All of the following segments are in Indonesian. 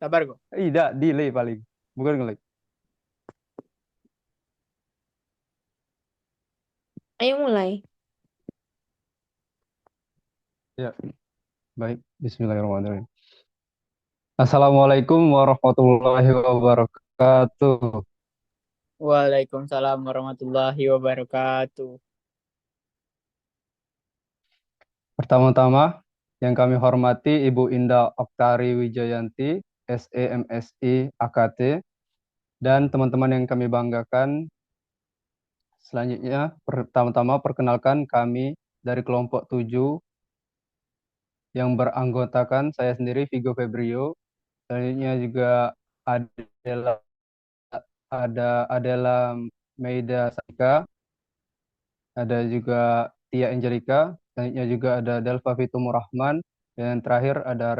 Sabar kok. Tidak, delay paling. Bukan ngelag. Ayo mulai. Ya, baik. Bismillahirrahmanirrahim. Assalamualaikum warahmatullahi wabarakatuh. Waalaikumsalam warahmatullahi wabarakatuh. Pertama-tama, yang kami hormati Ibu Indah Oktari Wijayanti, SEMSI AKT, dan teman-teman yang kami banggakan. Selanjutnya, pertama-tama perkenalkan kami dari kelompok 7 yang beranggotakan saya sendiri, Vigo Febrio. Selanjutnya juga adalah Adela Meida Sarika, ada juga Tia Angelika, selanjutnya juga ada Delva Fitumur Rahman, dan terakhir ada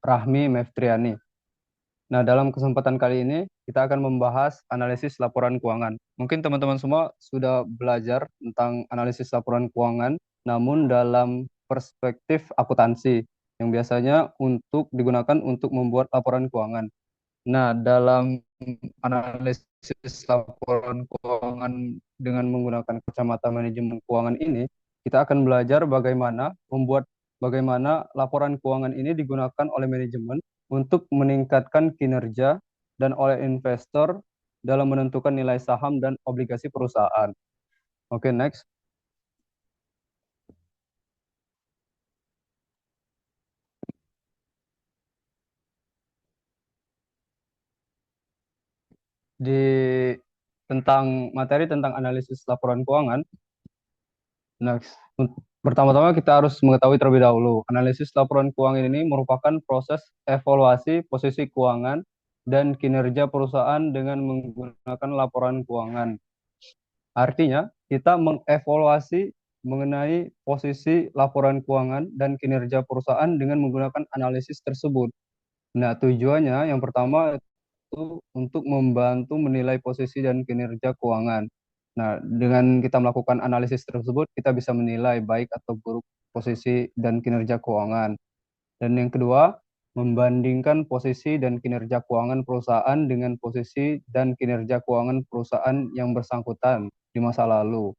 Rahmi Meftriani. Nah, dalam kesempatan kali ini kita akan membahas analisis laporan keuangan. Mungkin teman-teman semua sudah belajar tentang analisis laporan keuangan, namun dalam perspektif akuntansi yang biasanya digunakan untuk membuat laporan keuangan. Nah, dalam analisis laporan keuangan dengan menggunakan kacamata manajemen keuangan ini, kita akan belajar bagaimana laporan keuangan ini digunakan oleh manajemen untuk meningkatkan kinerja dan oleh investor dalam menentukan nilai saham dan obligasi perusahaan. Oke, next. Di materi tentang analisis laporan keuangan. Next. Pertama-tama kita harus mengetahui terlebih dahulu, analisis laporan keuangan ini merupakan proses evaluasi posisi keuangan dan kinerja perusahaan dengan menggunakan laporan keuangan. Artinya, kita mengevaluasi mengenai posisi laporan keuangan dan kinerja perusahaan dengan menggunakan analisis tersebut. Nah, tujuannya yang pertama itu untuk membantu menilai posisi dan kinerja keuangan. Nah, dengan kita melakukan analisis tersebut, kita bisa menilai baik atau buruk posisi dan kinerja keuangan. Dan yang kedua, membandingkan posisi dan kinerja keuangan perusahaan dengan posisi dan kinerja keuangan perusahaan yang bersangkutan di masa lalu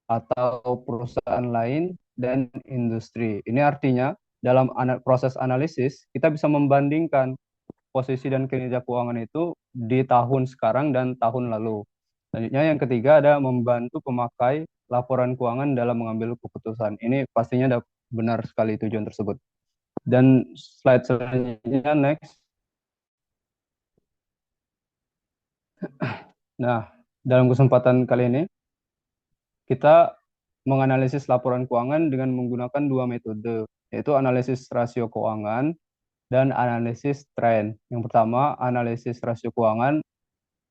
atau perusahaan lain dan industri. Ini artinya dalam proses analisis kita bisa membandingkan posisi dan kinerja keuangan itu di tahun sekarang dan tahun lalu. Selanjutnya yang ketiga ada membantu pemakai laporan keuangan dalam mengambil keputusan. Ini pastinya ada benar sekali tujuan tersebut. Dan slide selanjutnya next. Nah, dalam kesempatan kali ini kita menganalisis laporan keuangan dengan menggunakan dua metode, yaitu analisis rasio keuangan dan analisis tren. Yang pertama, analisis rasio keuangan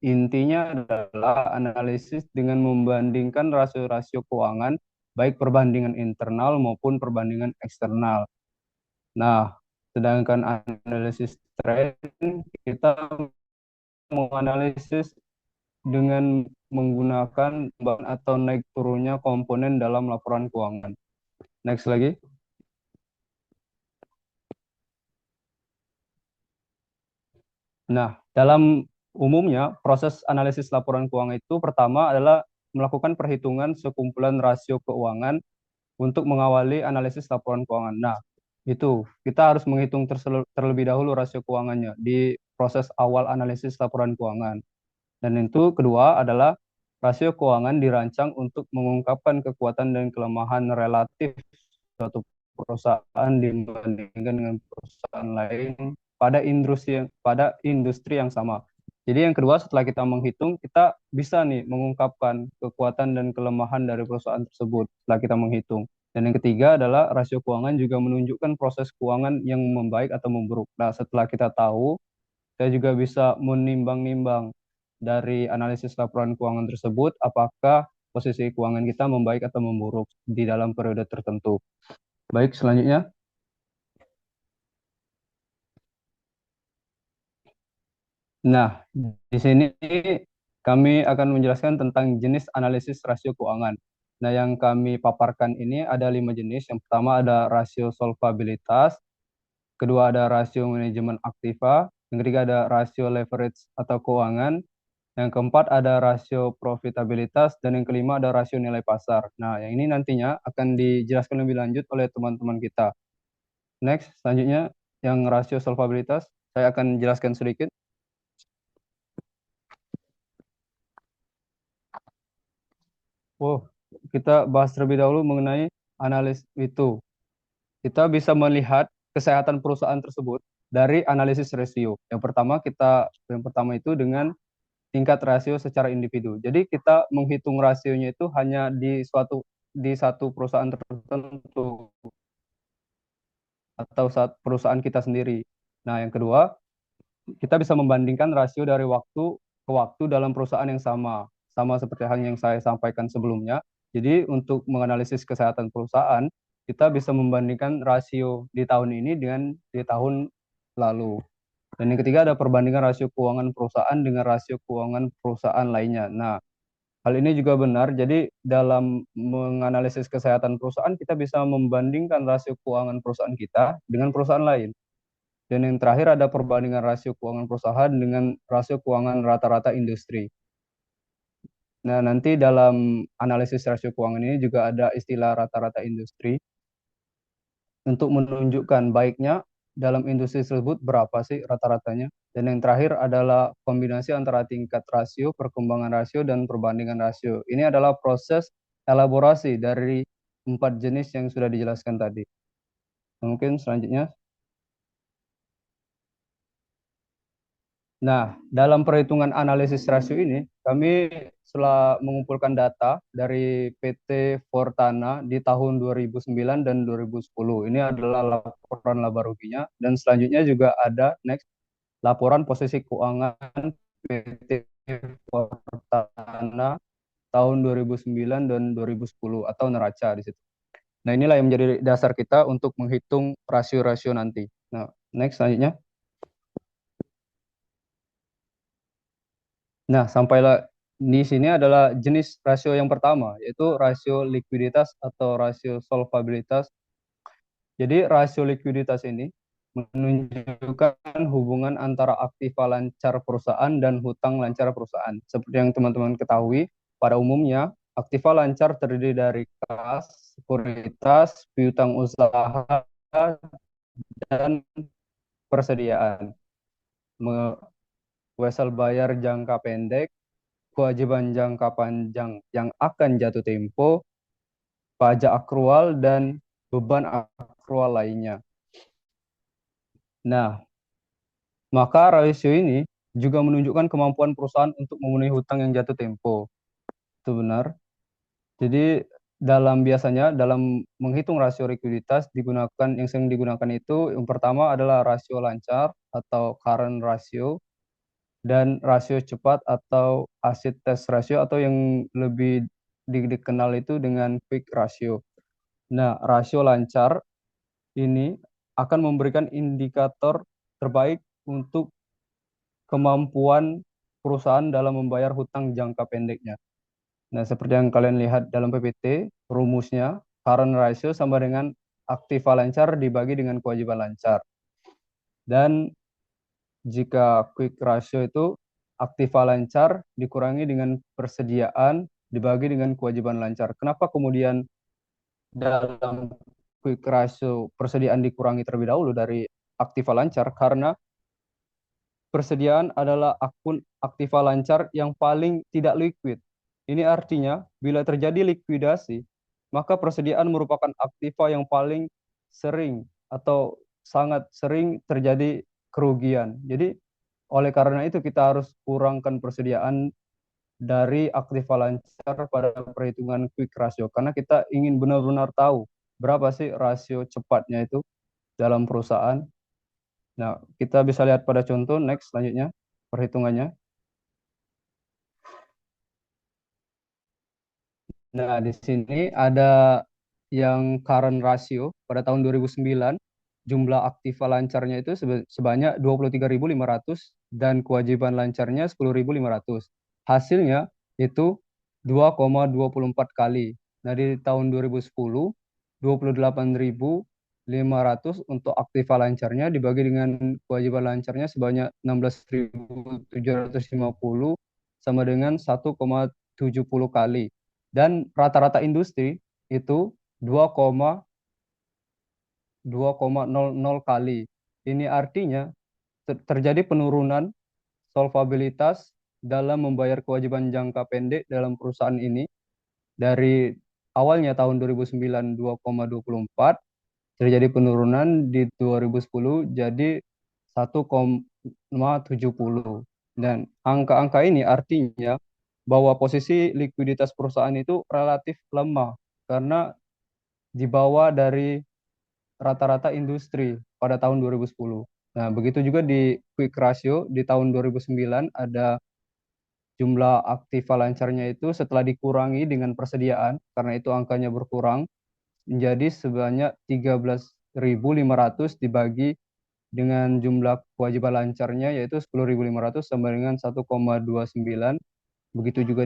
intinya adalah analisis dengan membandingkan rasio-rasio keuangan, baik perbandingan internal maupun perbandingan eksternal. Nah, sedangkan analisis tren, kita menganalisis dengan menggunakan atau naik turunnya komponen dalam laporan keuangan. Next lagi. Nah, dalam umumnya proses analisis laporan keuangan itu pertama adalah melakukan perhitungan sekumpulan rasio keuangan untuk mengawali analisis laporan keuangan. Nah, itu kita harus menghitung terlebih dahulu rasio keuangannya di proses awal analisis laporan keuangan. Dan itu kedua adalah rasio keuangan dirancang untuk mengungkapkan kekuatan dan kelemahan relatif suatu perusahaan dibandingkan dengan perusahaan lain pada industri yang sama. Jadi yang kedua setelah kita menghitung, kita bisa nih mengungkapkan kekuatan dan kelemahan dari perusahaan tersebut setelah kita menghitung. Dan yang ketiga adalah rasio keuangan juga menunjukkan proses keuangan yang membaik atau memburuk. Nah, setelah kita tahu, saya juga bisa menimbang-nimbang dari analisis laporan keuangan tersebut, apakah posisi keuangan kita membaik atau memburuk di dalam periode tertentu. Baik, selanjutnya. Nah, di sini kami akan menjelaskan tentang jenis analisis rasio keuangan. Nah, yang kami paparkan ini ada 5 jenis. Yang pertama ada rasio solvabilitas, kedua ada rasio manajemen aktiva, yang ketiga ada rasio leverage atau keuangan, yang keempat ada rasio profitabilitas, dan yang kelima ada rasio nilai pasar. Nah, yang ini nantinya akan dijelaskan lebih lanjut oleh teman-teman kita. Next, selanjutnya yang rasio solvabilitas, saya akan jelaskan sedikit. Kita bahas terlebih dahulu mengenai analisis itu. Kita bisa melihat kesehatan perusahaan tersebut dari analisis rasio. Yang pertama itu dengan tingkat rasio secara individu. Jadi kita menghitung rasionya itu hanya di satu perusahaan tertentu atau perusahaan kita sendiri. Nah, yang kedua, kita bisa membandingkan rasio dari waktu ke waktu dalam perusahaan yang sama seperti hal yang saya sampaikan sebelumnya. Jadi untuk menganalisis kesehatan perusahaan, kita bisa membandingkan rasio di tahun ini dengan di tahun lalu. Dan yang ketiga ada perbandingan rasio keuangan perusahaan dengan rasio keuangan perusahaan lainnya. Nah, hal ini juga benar. Jadi dalam menganalisis kesehatan perusahaan, kita bisa membandingkan rasio keuangan perusahaan kita dengan perusahaan lain. Dan yang terakhir ada perbandingan rasio keuangan perusahaan dengan rasio keuangan rata-rata industri. Nah, nanti dalam analisis rasio keuangan ini juga ada istilah rata-rata industri untuk menunjukkan baiknya dalam industri tersebut berapa sih rata-ratanya. Dan yang terakhir adalah kombinasi antara tingkat rasio, perkembangan rasio, dan perbandingan rasio. Ini adalah proses elaborasi dari 4 jenis yang sudah dijelaskan tadi. Mungkin selanjutnya. Nah, dalam perhitungan analisis rasio ini, kami setelah mengumpulkan data dari PT Fortana di tahun 2009 dan 2010. Ini adalah laporan laba ruginya. Dan selanjutnya juga ada next laporan posisi keuangan PT Fortana tahun 2009 dan 2010 atau neraca di situ. Nah, inilah yang menjadi dasar kita untuk menghitung rasio-rasio nanti. Nah, next selanjutnya. Nah, sampailah di sini adalah jenis rasio yang pertama, yaitu rasio likuiditas atau rasio solvabilitas. Jadi rasio likuiditas ini menunjukkan hubungan antara aktiva lancar perusahaan dan hutang lancar perusahaan. Seperti yang teman-teman ketahui, pada umumnya aktiva lancar terdiri dari kas, sekuritas, piutang usaha, dan persediaan. Wesel bayar jangka pendek, kewajiban jangka panjang yang akan jatuh tempo, pajak akrual, dan beban akrual lainnya. Nah, maka rasio ini juga menunjukkan kemampuan perusahaan untuk memenuhi hutang yang jatuh tempo. Itu benar. Jadi biasanya dalam menghitung rasio likuiditas yang sering digunakan itu yang pertama adalah rasio lancar atau current ratio, dan rasio cepat atau acid test ratio, atau yang lebih dikenal itu dengan quick ratio. Nah, rasio lancar ini akan memberikan indikator terbaik untuk kemampuan perusahaan dalam membayar hutang jangka pendeknya. Nah, seperti yang kalian lihat dalam PPT, rumusnya current ratio sama dengan aktiva lancar dibagi dengan kewajiban lancar. Dan jika quick ratio itu aktiva lancar dikurangi dengan persediaan dibagi dengan kewajiban lancar. Kenapa kemudian dalam quick ratio persediaan dikurangi terlebih dahulu dari aktiva lancar? Karena persediaan adalah akun aktiva lancar yang paling tidak liquid. Ini artinya bila terjadi likuidasi, maka persediaan merupakan aktiva yang paling sering atau sangat sering terjadi kerugian. Jadi oleh karena itu kita harus kurangkan persediaan dari aktiva lancar pada perhitungan quick ratio karena kita ingin benar-benar tahu berapa sih rasio cepatnya itu dalam perusahaan. Nah, kita bisa lihat pada contoh next selanjutnya perhitungannya. Nah, di sini ada yang current ratio pada tahun 2009, jumlah aktiva lancarnya itu sebanyak 23.500 dan kewajiban lancarnya 10.500. Hasilnya itu 2,24 kali. Nah, di tahun 2010, 28.000 500 untuk aktiva lancarnya dibagi dengan kewajiban lancarnya sebanyak 16.750 sama dengan 1,70 kali. Dan rata-rata industri itu 2,00 kali. Ini artinya terjadi penurunan solvabilitas dalam membayar kewajiban jangka pendek dalam perusahaan ini dari awalnya tahun 2009 2,24, terjadi penurunan di 2010 jadi 1,70. Dan angka-angka ini artinya bahwa posisi likuiditas perusahaan itu relatif lemah karena di bawah dari rata-rata industri pada tahun 2010. Nah, begitu juga di quick ratio di tahun 2009 ada jumlah aktiva lancarnya itu setelah dikurangi dengan persediaan, karena itu angkanya berkurang, menjadi sebanyak 13.500 dibagi dengan jumlah kewajiban lancarnya yaitu 10.500 sama dengan 1,29. Begitu juga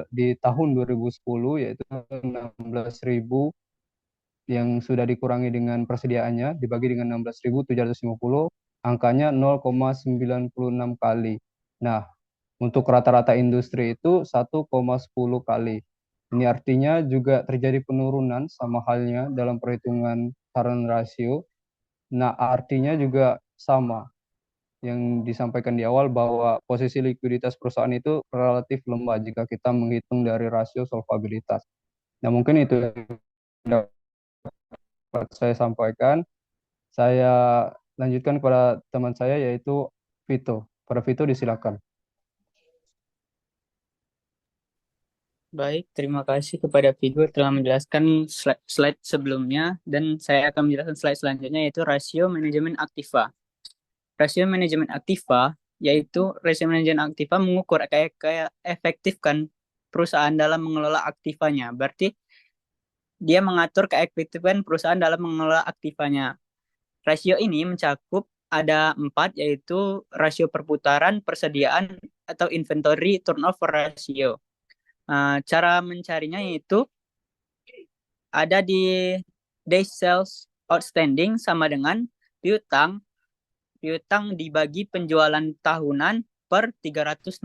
di tahun 2010 yaitu 16.000 yang sudah dikurangi dengan persediaannya dibagi dengan 16.750, angkanya 0,96 kali. Nah, untuk rata-rata industri itu 1,10 kali. Ini artinya juga terjadi penurunan sama halnya dalam perhitungan current ratio. Nah, artinya juga sama yang disampaikan di awal bahwa posisi likuiditas perusahaan itu relatif lemah jika kita menghitung dari rasio solvabilitas. Nah, mungkin itu yang dapat saya sampaikan. Saya lanjutkan kepada teman saya yaitu Vito. Pada Vito disilakan. Baik, terima kasih kepada Vigo telah menjelaskan slide sebelumnya, dan saya akan menjelaskan slide selanjutnya yaitu rasio manajemen aktiva. Rasio manajemen aktiva yaitu rasio manajemen aktiva mengukur kayak efektifkan perusahaan dalam mengelola aktivanya. Berarti dia mengatur keefektifan perusahaan dalam mengelola aktivanya. Rasio ini mencakup ada 4, yaitu rasio perputaran, persediaan, atau inventory turnover ratio. Cara mencarinya yaitu ada di days sales outstanding sama dengan piutang dibagi penjualan tahunan per 360.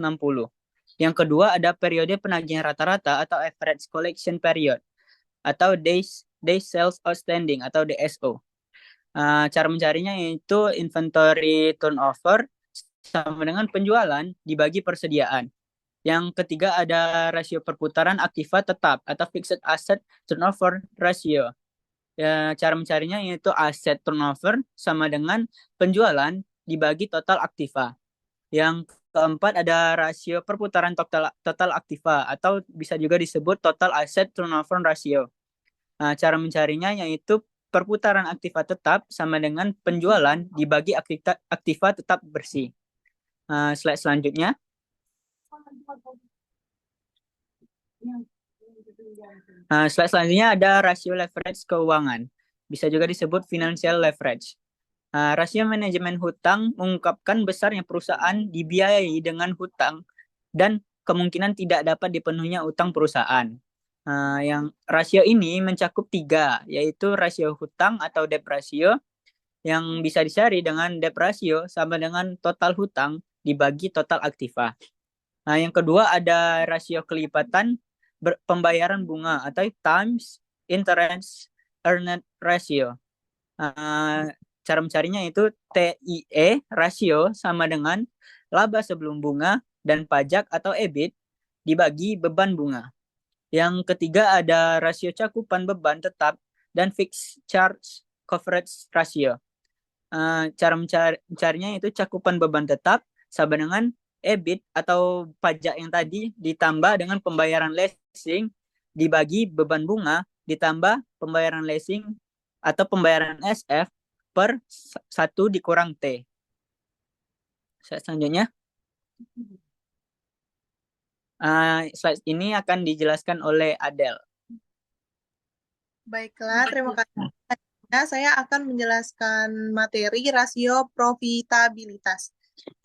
Yang kedua ada periode penagihan rata-rata atau average collection period atau days sales outstanding atau DSO. Cara mencarinya yaitu inventory turnover sama dengan penjualan dibagi persediaan. Yang ketiga ada rasio perputaran aktiva tetap atau fixed asset turnover ratio. Ya, cara mencarinya yaitu aset turnover sama dengan penjualan dibagi total aktiva. Yang keempat ada rasio perputaran total aktiva atau bisa juga disebut total asset turnover ratio. Cara mencarinya yaitu perputaran aktiva tetap sama dengan penjualan dibagi aktiva tetap bersih. Slide selanjutnya. Slide selanjutnya ada rasio leverage keuangan. Bisa juga disebut financial leverage. Rasio manajemen hutang mengungkapkan besarnya perusahaan dibiayai dengan hutang dan kemungkinan tidak dapat dipenuhinya utang perusahaan. Yang rasio ini mencakup 3, yaitu rasio hutang atau debt ratio, yang bisa dicari dengan debt ratio sama dengan total hutang dibagi total aktiva. Yang kedua ada rasio kelipatan pembayaran bunga atau times interest earned ratio. Cara mencarinya itu TIE rasio sama dengan laba sebelum bunga dan pajak atau EBIT dibagi beban bunga. Yang ketiga ada rasio cakupan beban tetap dan fixed charge coverage ratio. Cara mencarinya itu cakupan beban tetap sama dengan EBIT atau pajak yang tadi ditambah dengan pembayaran leasing dibagi beban bunga ditambah pembayaran leasing atau pembayaran SF per 1 dikurang T. Selanjutnya. Slide ini akan dijelaskan oleh Adele. Baiklah, terima kasih. Saya akan menjelaskan materi rasio profitabilitas.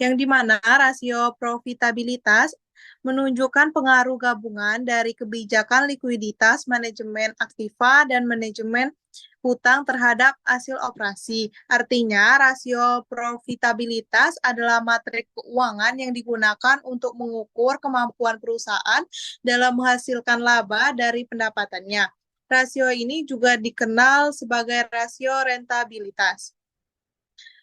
yang dimana rasio profitabilitas menunjukkan pengaruh gabungan dari kebijakan likuiditas, manajemen aktiva, dan manajemen hutang terhadap hasil operasi. Artinya, rasio profitabilitas adalah matrik keuangan yang digunakan untuk mengukur kemampuan perusahaan dalam menghasilkan laba dari pendapatannya. Rasio ini juga dikenal sebagai rasio rentabilitas.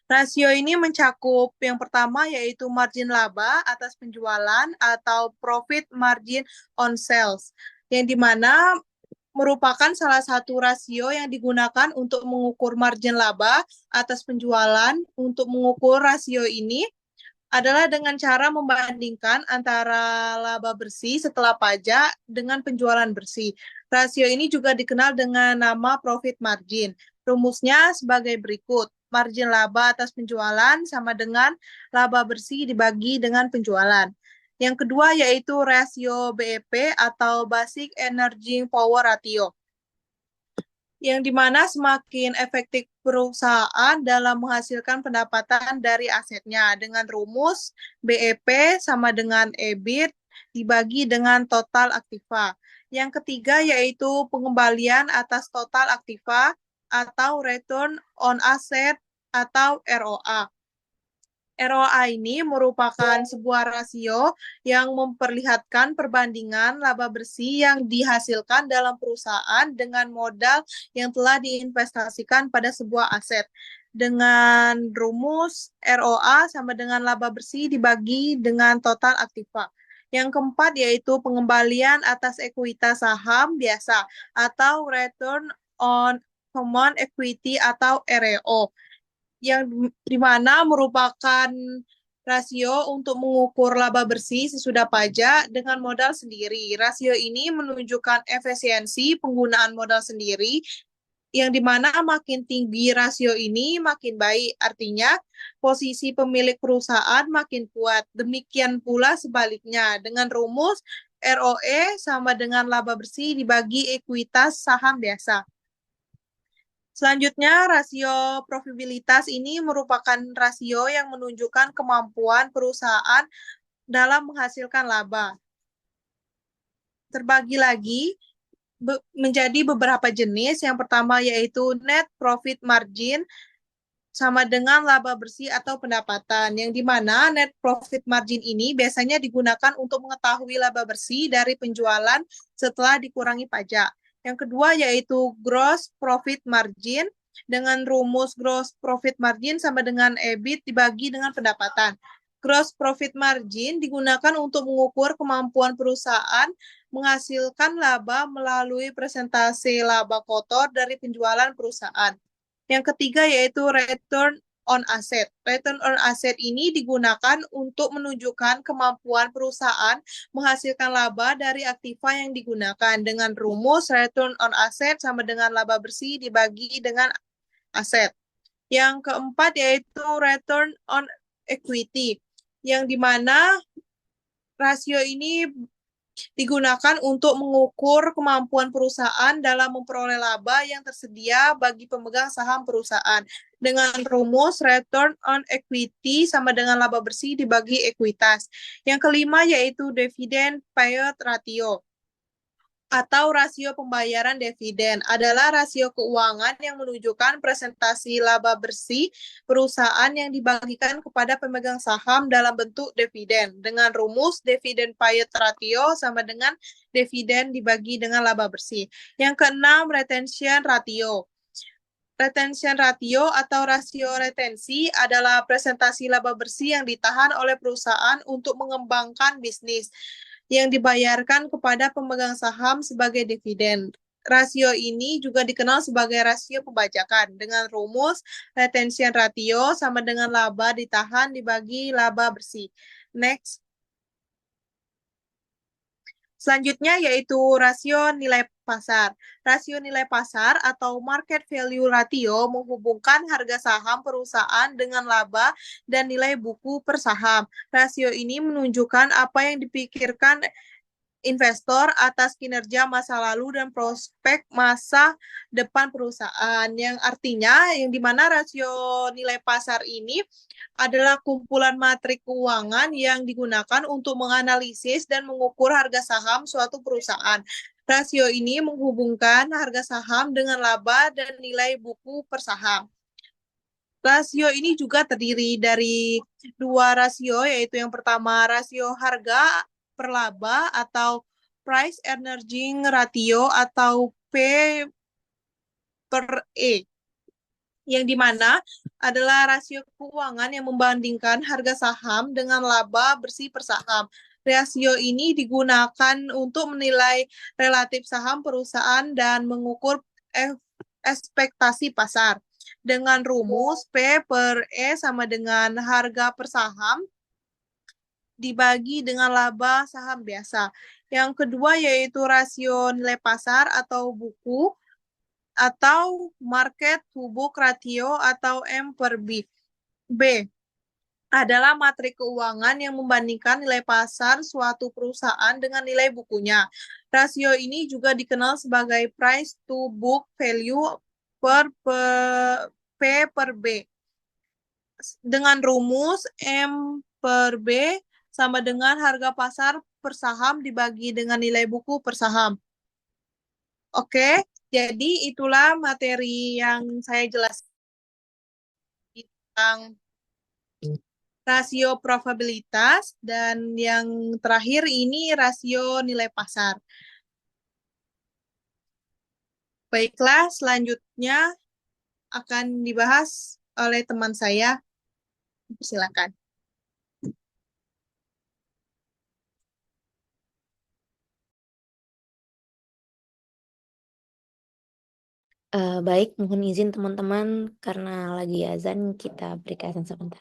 Rasio ini mencakup yang pertama yaitu margin laba atas penjualan atau profit margin on sales, yang dimana merupakan salah satu rasio yang digunakan untuk mengukur margin laba atas penjualan. Untuk mengukur rasio ini adalah dengan cara membandingkan antara laba bersih setelah pajak dengan penjualan bersih. Rasio ini juga dikenal dengan nama profit margin. Rumusnya sebagai berikut. Margin laba atas penjualan sama dengan laba bersih dibagi dengan penjualan. Yang kedua yaitu rasio BEP atau Basic Energy Power Ratio, yang dimana semakin efektif perusahaan dalam menghasilkan pendapatan dari asetnya dengan rumus BEP sama dengan EBIT dibagi dengan total aktiva. Yang ketiga yaitu pengembalian atas total aktiva atau return on asset atau ROA. ROA ini merupakan sebuah rasio yang memperlihatkan perbandingan laba bersih yang dihasilkan dalam perusahaan dengan modal yang telah diinvestasikan pada sebuah aset. Dengan rumus ROA sama dengan laba bersih dibagi dengan total aktiva. Yang keempat yaitu pengembalian atas ekuitas saham biasa atau return on common equity atau REO, yang dimana merupakan rasio untuk mengukur laba bersih sesudah pajak dengan modal sendiri. Rasio ini menunjukkan efisiensi penggunaan modal sendiri, yang dimana makin tinggi rasio ini makin baik. Artinya posisi pemilik perusahaan makin kuat. Demikian pula sebaliknya dengan rumus ROE sama dengan laba bersih dibagi ekuitas saham biasa. Selanjutnya, rasio profitabilitas ini merupakan rasio yang menunjukkan kemampuan perusahaan dalam menghasilkan laba. Terbagi lagi menjadi beberapa jenis. Yang pertama yaitu net profit margin sama dengan laba bersih atau pendapatan, yang dimana net profit margin ini biasanya digunakan untuk mengetahui laba bersih dari penjualan setelah dikurangi pajak. Yang kedua yaitu gross profit margin, dengan rumus gross profit margin sama dengan EBIT dibagi dengan pendapatan. Gross profit margin digunakan untuk mengukur kemampuan perusahaan menghasilkan laba melalui presentasi laba kotor dari penjualan perusahaan. Yang ketiga yaitu return on asset. Return on asset ini digunakan untuk menunjukkan kemampuan perusahaan menghasilkan laba dari aktiva yang digunakan dengan rumus return on asset sama dengan laba bersih dibagi dengan aset. Yang keempat yaitu return on equity, yang dimana rasio ini digunakan untuk mengukur kemampuan perusahaan dalam memperoleh laba yang tersedia bagi pemegang saham perusahaan dengan rumus return on equity sama dengan laba bersih dibagi ekuitas. Yang kelima yaitu dividend payout ratio atau rasio pembayaran dividen, adalah rasio keuangan yang menunjukkan presentasi laba bersih perusahaan yang dibagikan kepada pemegang saham dalam bentuk dividen dengan rumus dividen payout ratio sama dengan dividen dibagi dengan laba bersih. Yang keenam, retention ratio. Retention ratio atau rasio retensi adalah presentasi laba bersih yang ditahan oleh perusahaan untuk mengembangkan bisnis yang dibayarkan kepada pemegang saham sebagai dividen. Rasio ini juga dikenal sebagai rasio pembajakan dengan rumus retention ratio sama dengan laba ditahan dibagi laba bersih. Next. Selanjutnya yaitu rasio nilai pasar. Rasio nilai pasar atau market value ratio menghubungkan harga saham perusahaan dengan laba dan nilai buku per saham. Rasio ini menunjukkan apa yang dipikirkan investor atas kinerja masa lalu dan prospek masa depan perusahaan. Yang artinya yang dimana rasio nilai pasar ini adalah kumpulan matrik keuangan yang digunakan untuk menganalisis dan mengukur harga saham suatu perusahaan. Rasio ini menghubungkan harga saham dengan laba dan nilai buku per saham. Rasio ini juga terdiri dari dua rasio, yaitu yang pertama rasio harga per laba atau price earning ratio atau P per E, yang dimana adalah rasio keuangan yang membandingkan harga saham dengan laba bersih per saham. Rasio ini digunakan untuk menilai relatif saham perusahaan dan mengukur ekspektasi pasar. Dengan rumus P per E sama dengan harga per saham dibagi dengan laba saham biasa. Yang kedua yaitu rasio nilai pasar atau buku atau market to book ratio atau M per B. B adalah matrik keuangan yang membandingkan nilai pasar suatu perusahaan dengan nilai bukunya. Rasio ini juga dikenal sebagai price to book value per P per B. Dengan rumus M per B sama dengan harga pasar per saham dibagi dengan nilai buku per saham. Oke, jadi itulah materi yang saya jelaskan tentang rasio probabilitas dan yang terakhir ini rasio nilai pasar. Baiklah, selanjutnya akan dibahas oleh teman saya. Silakan. Baik, mohon izin teman-teman karena lagi azan kita berikan sebentar.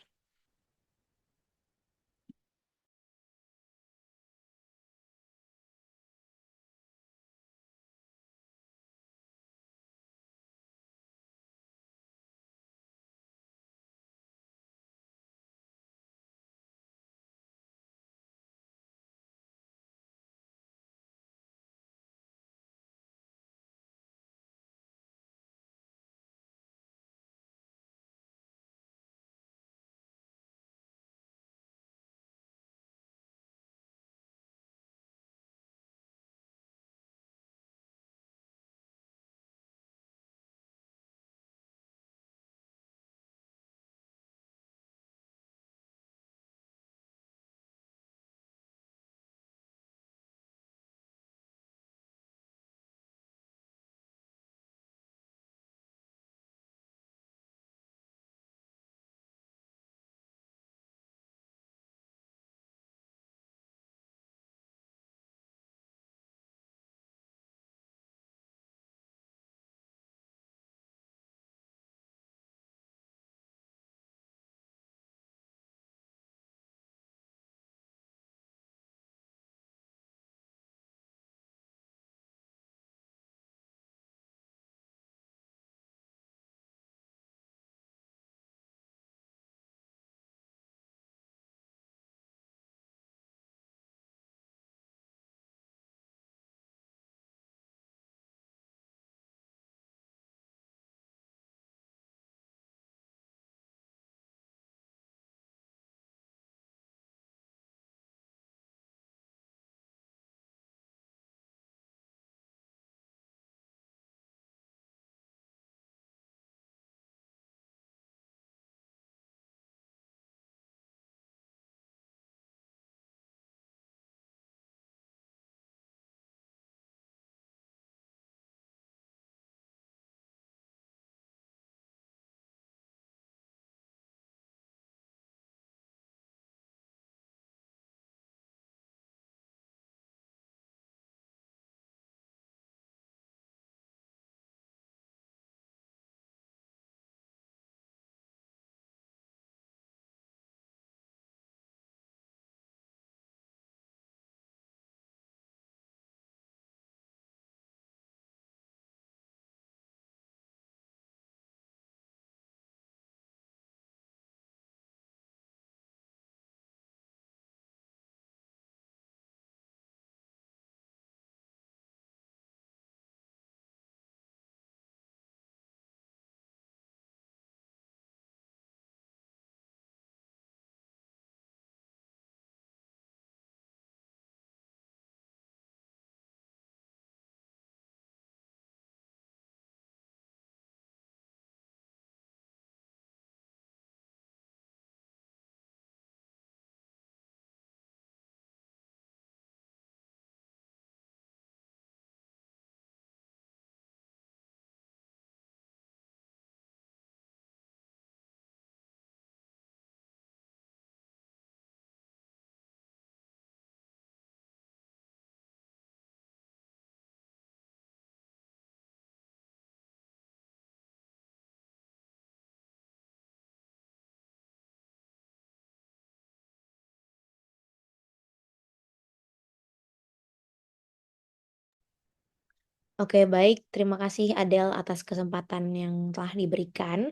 Oke, baik. Terima kasih Adel atas kesempatan yang telah diberikan.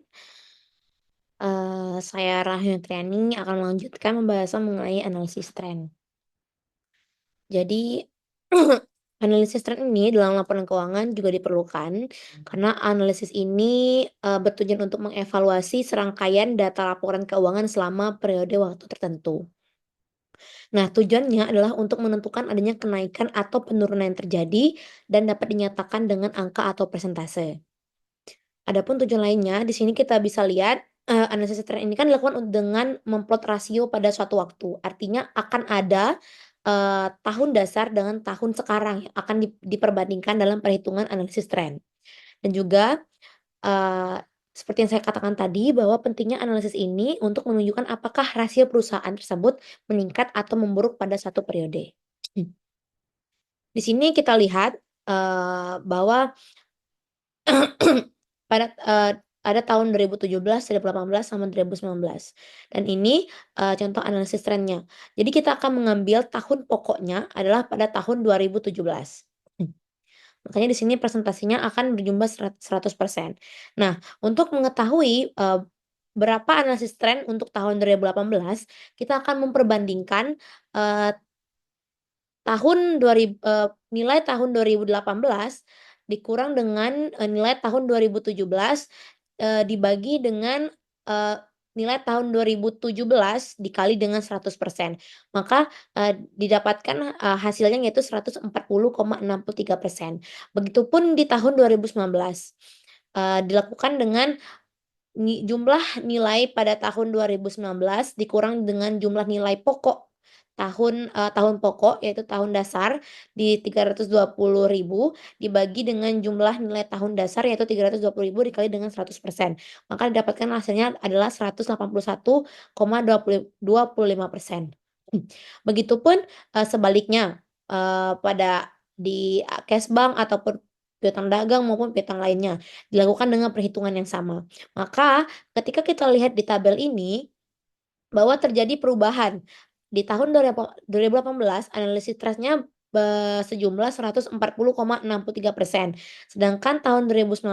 Saya Rahma Triani akan melanjutkan pembahasan mengenai analisis tren. Jadi, analisis tren ini dalam laporan keuangan juga diperlukan karena analisis ini bertujuan untuk mengevaluasi serangkaian data laporan keuangan selama periode waktu tertentu. Nah, tujuannya adalah untuk menentukan adanya kenaikan atau penurunan yang terjadi dan dapat dinyatakan dengan angka atau persentase. Adapun tujuan lainnya, di sini kita bisa lihat analisis tren ini kan dilakukan dengan memplot rasio pada suatu waktu. Artinya akan ada tahun dasar dengan tahun sekarang yang akan diperbandingkan dalam perhitungan analisis tren. Dan juga seperti yang saya katakan tadi bahwa pentingnya analisis ini untuk menunjukkan apakah rasio perusahaan tersebut meningkat atau memburuk pada satu periode. Di sini kita lihat bahwa pada ada tahun 2017, 2018, sama 2019. Dan ini contoh analisis trennya. Jadi kita akan mengambil tahun pokoknya adalah pada tahun 2017. Makanya di sini presentasinya akan berjumlah 100%. Nah, untuk mengetahui berapa analisis tren untuk tahun 2018, kita akan memperbandingkan nilai tahun 2018 dikurang dengan nilai tahun 2017 dibagi dengan nilai tahun 2017 dikali dengan 100%. Maka didapatkan hasilnya yaitu 140,63%. Begitupun di tahun 2019 dilakukan dengan jumlah nilai pada tahun 2019 dikurang dengan jumlah nilai pokok tahun pokok yaitu tahun dasar di 320.000 dibagi dengan jumlah nilai tahun dasar yaitu 320.000 dikali dengan 100%. Maka didapatkan hasilnya adalah 181,25%. Begitupun sebaliknya pada di cash bank ataupun piutang dagang maupun piutang lainnya dilakukan dengan perhitungan yang sama. Maka ketika kita lihat di tabel ini bahwa terjadi perubahan di tahun 2018 analisis trustnya sejumlah 140,63%. Sedangkan tahun 2019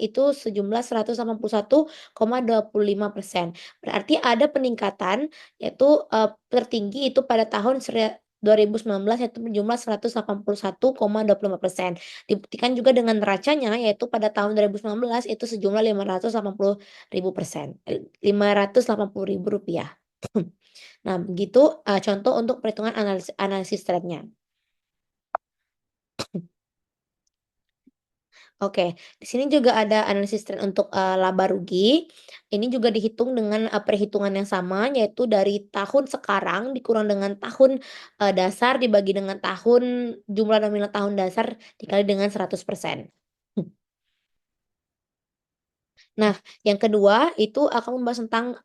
itu sejumlah 181,25%. Berarti ada peningkatan yaitu tertinggi itu pada tahun 2019 yaitu berjumlah 181,25%. Dibuktikan juga dengan neracanya yaitu pada tahun 2019 itu sejumlah 580.000%. 580.000 rupiah. Nah, begitu contoh untuk perhitungan analisis trendnya. Oke, di sini juga ada analisis tren untuk laba rugi. Ini juga dihitung dengan perhitungan yang sama, yaitu dari tahun sekarang dikurang dengan tahun dasar dibagi dengan tahun jumlah nominal tahun dasar dikali dengan 100%. Nah, yang kedua itu akan membahas tentang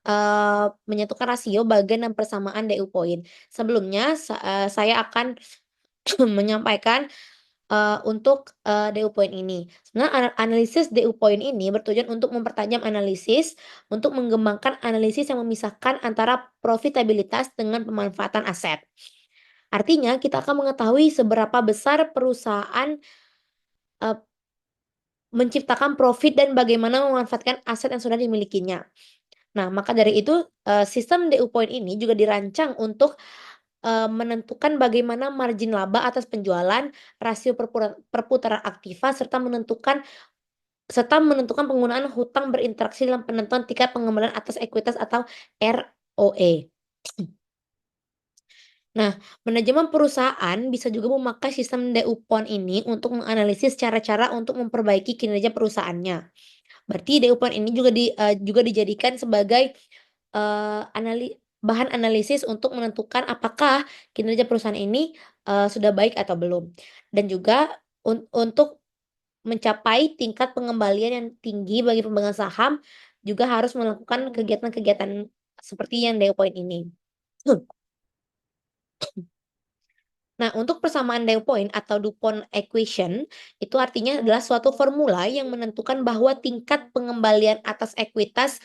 menyatukan rasio, bagian dan persamaan DU point. Sebelumnya saya akan menyampaikan untuk DU point ini. Sebenarnya analisis DU point ini bertujuan untuk mempertajam analisis, untuk mengembangkan analisis yang memisahkan antara profitabilitas dengan pemanfaatan aset. Artinya kita akan mengetahui seberapa besar perusahaan menciptakan profit dan bagaimana memanfaatkan aset yang sudah dimilikinya. Nah, maka dari itu sistem DU point ini juga dirancang untuk menentukan bagaimana margin laba atas penjualan, rasio perputaran aktiva, serta menentukan penggunaan hutang berinteraksi dalam penentuan tingkat pengembalian atas ekuitas atau ROE. Nah, manajemen perusahaan bisa juga memakai sistem DU point ini untuk menganalisis cara-cara untuk memperbaiki kinerja perusahaannya. Berarti DU point ini juga dijadikan sebagai bahan analisis untuk menentukan apakah kinerja perusahaan ini sudah baik atau belum. Dan juga untuk mencapai tingkat pengembalian yang tinggi bagi pemegang saham juga harus melakukan kegiatan-kegiatan seperti yang DU point ini. Nah, untuk persamaan DU point atau DuPont equation itu artinya adalah suatu formula yang menentukan bahwa tingkat pengembalian atas ekuitas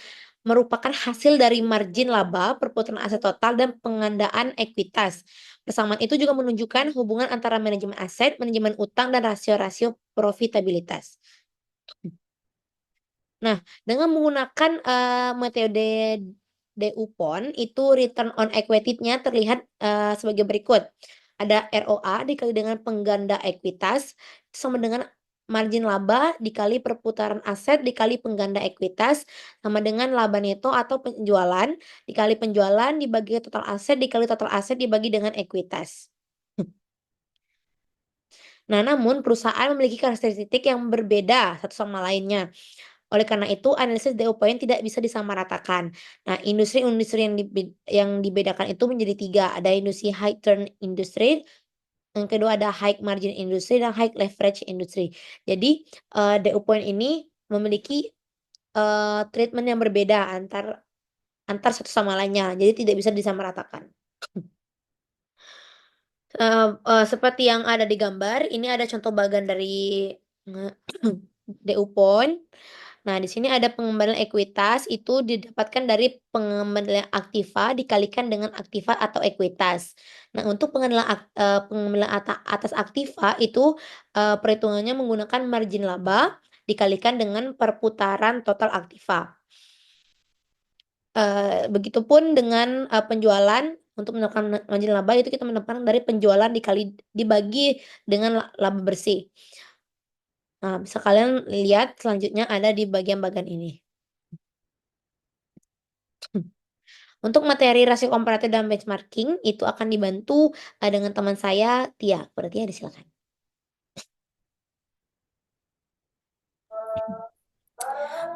merupakan hasil dari margin laba, perputaran aset total, dan pengandaan ekuitas. Persamaan itu juga menunjukkan hubungan antara manajemen aset, manajemen utang, dan rasio-rasio profitabilitas. Nah, dengan menggunakan metode DuPont, itu return on equity-nya terlihat sebagai berikut. Ada ROA dikali dengan pengganda ekuitas sama dengan margin laba dikali perputaran aset dikali pengganda ekuitas sama dengan laba neto atau penjualan dikali penjualan dibagi total aset dikali total aset dibagi dengan ekuitas. Nah, namun perusahaan memiliki karakteristik yang berbeda satu sama lainnya. Oleh karena itu, analisis DO point tidak bisa disamaratakan. Nah, industri-industri yang dibedakan itu menjadi 3. Ada industri high turn industry, yang kedua ada high margin industry, dan high leverage industry. Jadi, DO point ini memiliki treatment yang berbeda antar satu sama lainnya. Jadi tidak bisa disamaratakan. Seperti yang ada di gambar, ini ada contoh bagan dari DO point. Nah, di sini ada pengembalian ekuitas itu didapatkan dari pengembalian aktiva dikalikan dengan aktiva atau ekuitas. Nah, untuk pengembalian atas aktiva itu perhitungannya menggunakan margin laba dikalikan dengan perputaran total aktiva. Begitupun dengan penjualan untuk mendapatkan margin laba itu kita mendapatkan dari penjualan dibagi dengan laba bersih. Nah, bisa kalian lihat selanjutnya ada di bagian-bagian ini. Untuk materi rasio komparatif dan benchmarking itu akan dibantu dengan teman saya Tia. Berarti ya disilakan.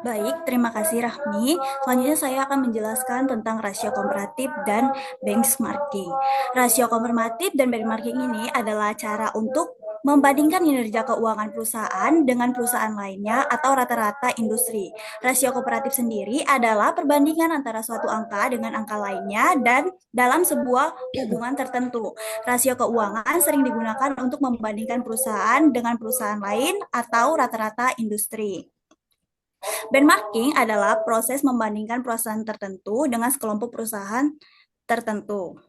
Baik, terima kasih Rahmi. Selanjutnya saya akan menjelaskan tentang rasio komparatif dan benchmarking. Rasio komparatif dan benchmarking ini adalah cara untuk membandingkan kinerja keuangan perusahaan dengan perusahaan lainnya atau rata-rata industri. Rasio komparatif sendiri adalah perbandingan antara suatu angka dengan angka lainnya dan dalam sebuah hubungan tertentu. Rasio keuangan sering digunakan untuk membandingkan perusahaan dengan perusahaan lain atau rata-rata industri. Benchmarking adalah proses membandingkan perusahaan tertentu dengan sekelompok perusahaan tertentu.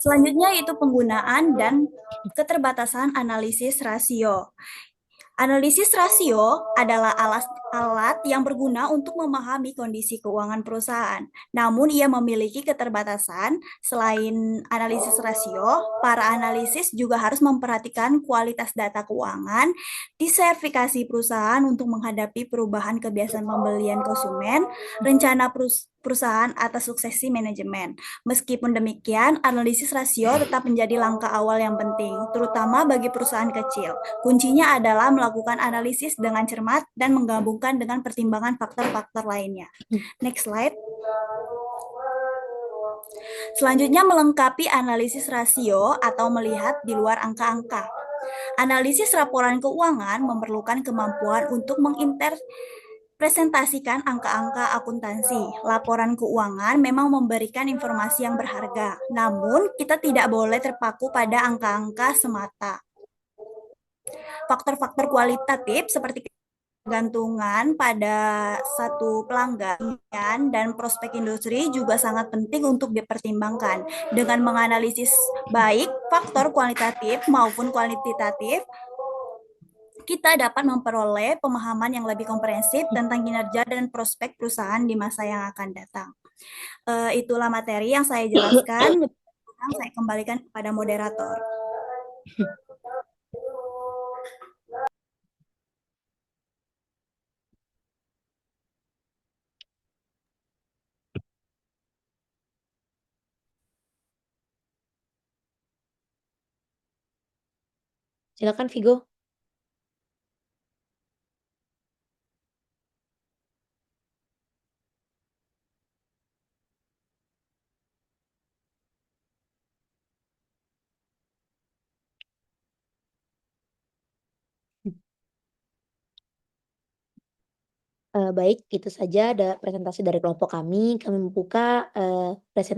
Selanjutnya itu penggunaan dan keterbatasan analisis rasio. Analisis rasio adalah alat yang berguna untuk memahami kondisi keuangan perusahaan. Namun ia memiliki keterbatasan. Selain analisis rasio, para analisis juga harus memperhatikan kualitas data keuangan, diversifikasi perusahaan untuk menghadapi perubahan kebiasaan pembelian konsumen, rencana perusahaan atas suksesi manajemen. Meskipun demikian, analisis rasio tetap menjadi langkah awal yang penting, terutama bagi perusahaan kecil. Kuncinya adalah melakukan analisis dengan cermat dan menggabungkan dengan pertimbangan faktor-faktor lainnya. Next slide. Selanjutnya melengkapi analisis rasio atau melihat di luar angka-angka. Analisis laporan keuangan memerlukan kemampuan untuk presentasikan angka-angka akuntansi. Laporan keuangan memang memberikan informasi yang berharga, namun kita tidak boleh terpaku pada angka-angka semata. Faktor-faktor kualitatif seperti ketergantungan pada satu pelanggan dan prospek industri juga sangat penting untuk dipertimbangkan. Dengan menganalisis baik faktor kualitatif maupun kuantitatif, kita dapat memperoleh pemahaman yang lebih komprehensif tentang kinerja dan prospek perusahaan di masa yang akan datang. Itulah materi yang saya jelaskan. Saya kembalikan kepada moderator. Silakan Vigo. Baik, itu saja ada presentasi dari kelompok kami. Kami membuka presentasi